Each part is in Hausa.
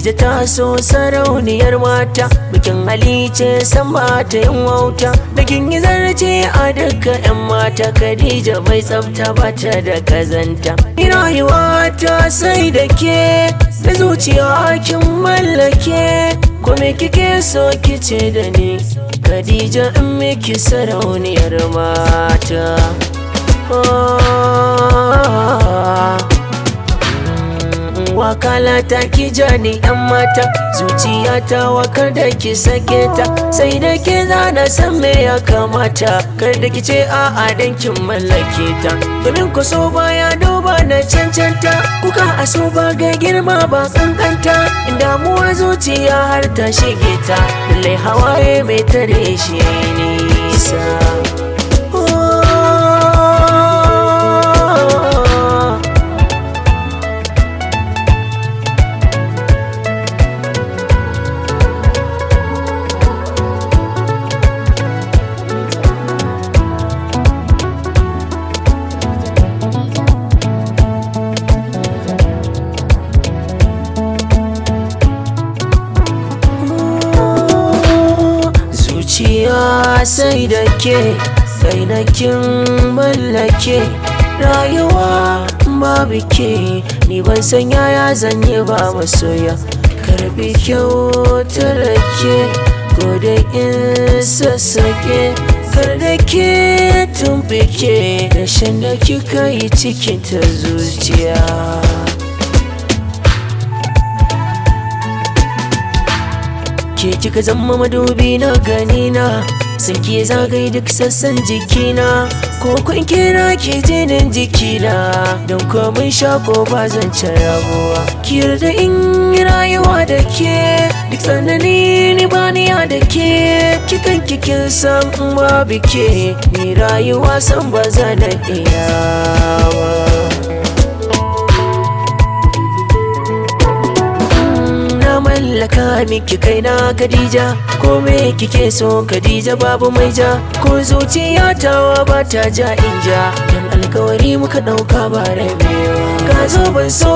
Khadija ta so sarauniyar mata, bikin hali ce san mata yin wauta. Da kin yi zarce a duka 'yan mata, Khadija mai tsafta bata da kazanta. Rayuwa ta sai da ke, da zuciya kin mallake. Kome kike so kice da ni, Khadija in miki sarauniyar mata. Wakala ta ki jani 'yan mata, zuciya ta wakar da ki sake ta. Sai da ke zana san me ya kamata, kar da ki ce a'a dan kin mallake ta. Domin ku so baya duba na cancanta, kuka a so ba ga girma ba kankanta. In damuwa zuciya har ta shige ta, lallai hawaye mai tare shi nisa. Sai da ke kin mallake. Rayuwa babu ke ni ban san yaya zan yi ba masoya. Karbi kyautar ke ko da in sassake, kar da ke tumfike da shan da kika yi cikin ta zuciya. Ke kika zama madubi na ganina, sun ke zagaye duk sassan jikina. Ko kun kira ke jinin jikina, don komin shako ba zan ci rabuwa. Ki yarda in yi rayuwa da ke, duk tsanani ni baniya da ke. Kikan kikin san babu ke, ni rayuwa san ba za na iya ba. Mallaka miki kaina Khadija, ko me kike so Khadija babu mai ja. Ko zuciya tawa ba ta ja in ja, dan alkawari muka dauka ba rabewa. Ka zo ban so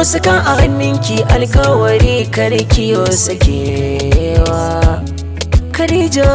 saka a hannunki, alkawari kar kiyo sakewa Khadija.